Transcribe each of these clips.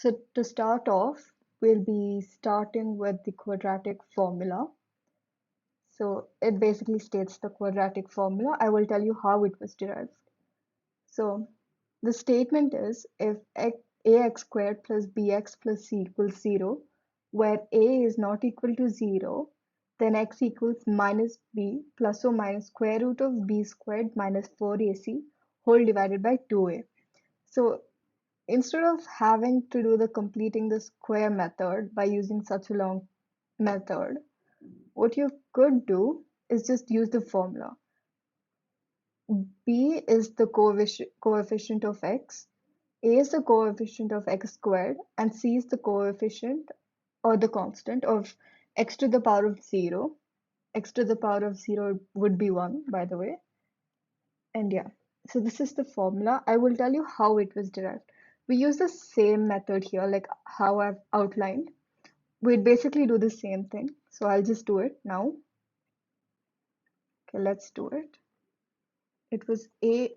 So to start off, we'll be starting with the quadratic formula. So it basically states the quadratic formula. I will tell you how it was derived. So the statement is if ax squared plus bx plus c equals 0, where a is not equal to 0, then x equals minus b plus or minus square root of b squared minus 4ac whole divided by 2a. So instead of having to do the completing the square method by using such a long method, what you could do is just use the formula. B is the coefficient of x, A is the coefficient of x squared, and C is the coefficient or the constant of x to the power of 0. X to the power of 0 would be 1, by the way. And yeah, so this is the formula. I will tell you how it was derived. We use the same method here, like how I've outlined. We'd basically do the same thing. So I'll just do it now. Okay, let's do it. It was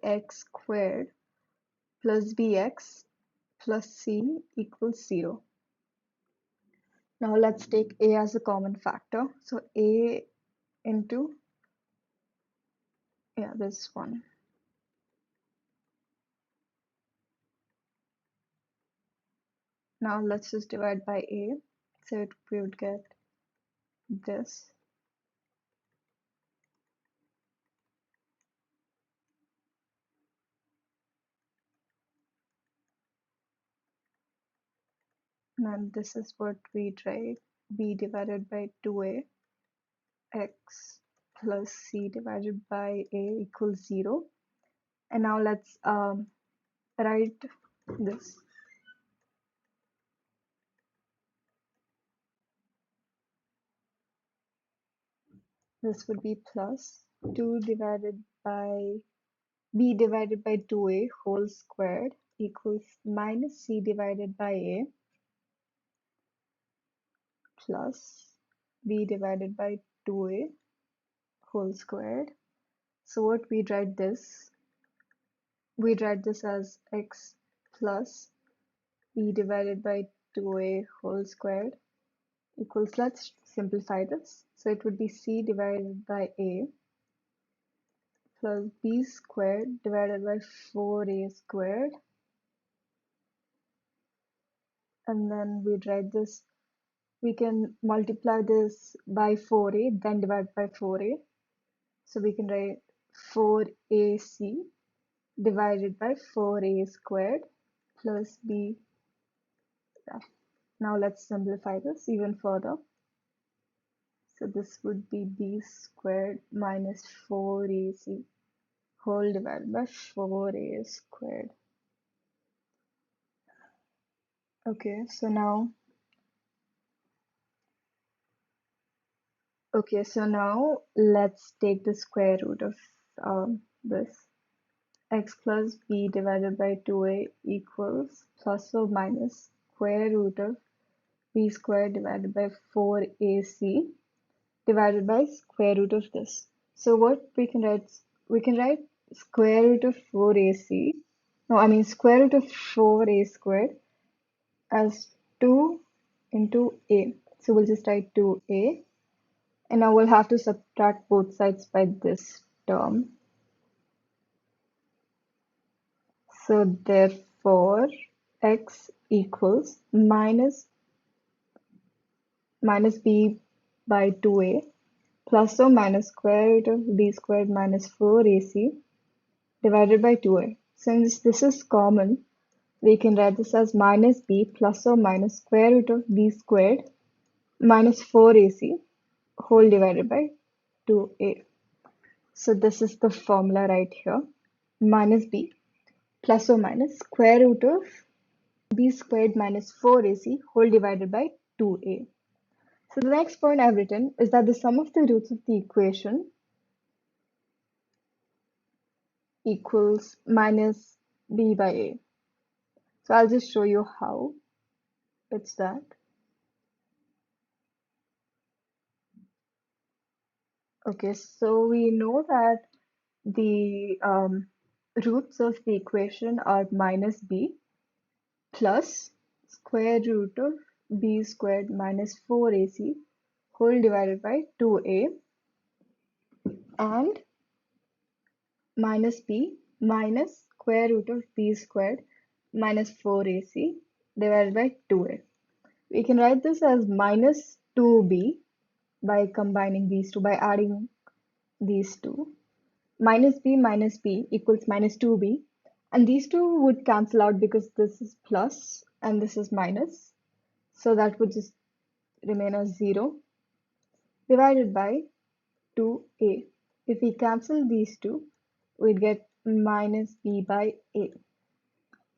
ax squared plus bx plus c equals 0. Now let's take a as a common factor. So a into, yeah, this one. Now let's just divide by a. So we would get this. And this is what we write, b divided by 2a x plus c divided by a equals 0. And now let's write this. This would be plus 2 divided by b divided by 2a whole squared equals minus c divided by a plus b divided by 2a whole squared. So what we'd write this as x plus b divided by 2a whole squared equals, let's simplify this. So it would be c divided by a plus b squared divided by 4a squared. And then we'd write this, we can multiply this by 4a, then divide by 4a. So we can write 4ac divided by 4a squared plus b. Yeah. Now let's simplify this even further. So this would be b squared minus 4ac whole divided by 4a squared. Okay, so now let's take the square root of this. X plus b divided by 2a equals plus or minus square root of b squared divided by 4ac divided by square root of this. So what we can write square root of 4ac, square root of 4a squared as 2 into a. So we'll just write 2a, and now we'll have to subtract both sides by this term. So therefore x equals minus b by 2a plus or minus square root of b squared minus 4ac divided by 2a. Since this is common, we can write this as minus b plus or minus square root of b squared minus 4ac whole divided by 2a. So this is the formula right here. Minus b plus or minus square root of b squared minus 4ac whole divided by 2a. So the next point I've written is that the sum of the roots of the equation equals minus b by a. So I'll just show you how it's that. Okay, so we know that the roots of the equation are minus b plus square root of b squared minus 4ac whole divided by 2a and minus b minus square root of b squared minus 4ac divided by 2a. We can write this as minus 2b by combining these two, by adding these two. Minus b equals minus 2b, and these two would cancel out because this is plus and this is minus, so that would just remain as 0 divided by 2a. If we cancel these two, we'd get minus b by a.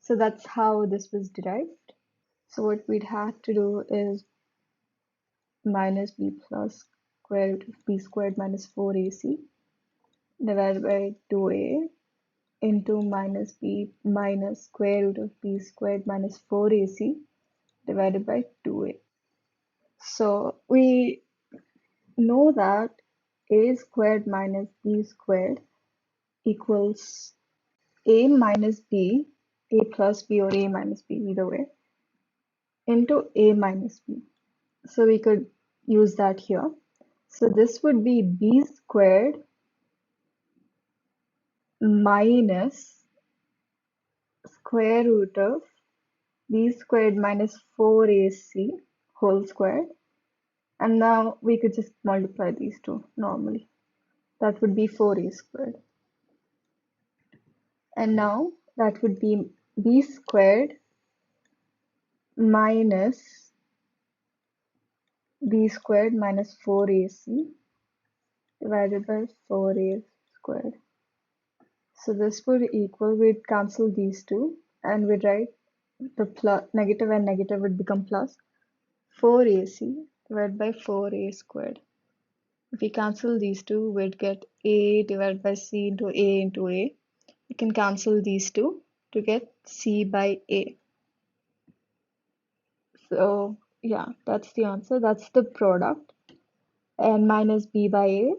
So that's how this was derived. So what we'd have to do is minus b plus square root of b squared minus 4ac divided by 2a into minus b minus square root of b squared minus 4ac divided by 2a. So we know that a squared minus b squared equals a minus b, a plus b or a minus b, either way, into a minus b. So we could use that here. So this would be b squared minus square root of b squared minus 4ac whole squared. And now we could just multiply these two normally. That would be 4a squared. And now that would be b squared minus b squared minus 4ac divided by 4a squared. So this would equal, we'd cancel these two and we'd write the plus, negative and negative would become plus 4ac divided by 4a squared. If we cancel these two, we'd get a divided by c into a into a. We can cancel these two to get c by a. So yeah, that's the answer. That's the product. And minus b by a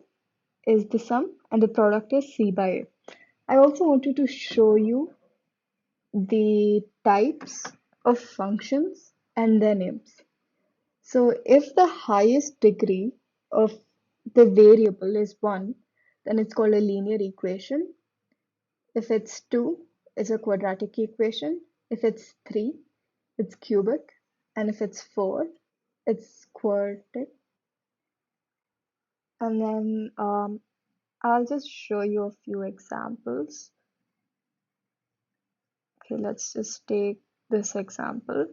is the sum and the product is c by a. I also wanted to show you the types of functions and their names. So if the highest degree of the variable is 1, then it's called a linear equation. If it's 2, it's a quadratic equation. If it's 3, it's cubic. And if it's 4, it's quadratic. And then I'll just show you a few examples. Okay, let's just take this example.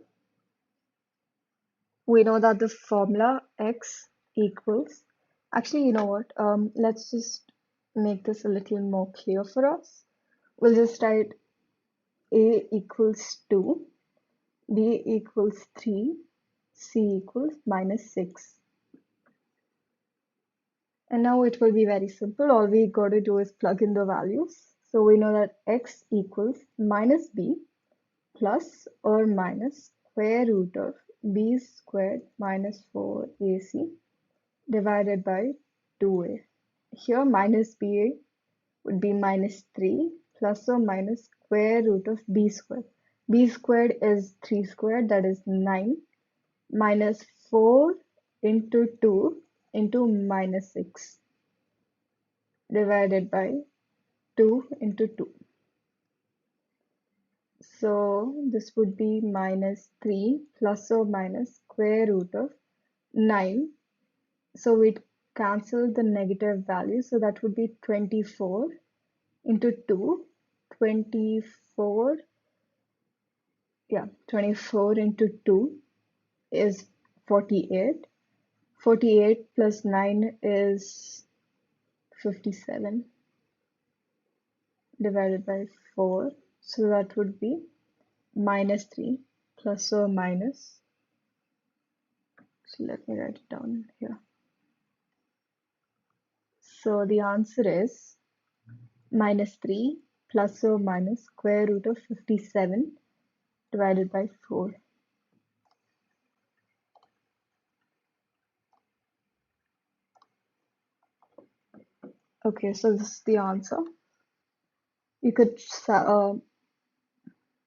We know that the formula x equals, actually, you know what, let's just make this a little more clear for us. We'll just write a equals 2, b equals 3, c equals minus 6. And now it will be very simple. All we got to do is plug in the values. So we know that x equals minus b plus or minus square root of b squared minus 4ac divided by 2a. Here minus ba would be minus 3 plus or minus square root of b squared. B squared is 3 squared, that is 9, minus 4 into 2 into minus 6 divided by 2 into 2. So this would be minus 3 plus or minus square root of 9. So we'd cancel the negative value. So that would be 24 into 2. 24, yeah, 24 into 2 is 48. 48 plus 9 is 57 divided by 4. So that would be minus 3 plus or minus. So let me write it down here. So the answer is minus 3 plus or minus square root of 57 divided by 4. Okay, so this is the answer. You could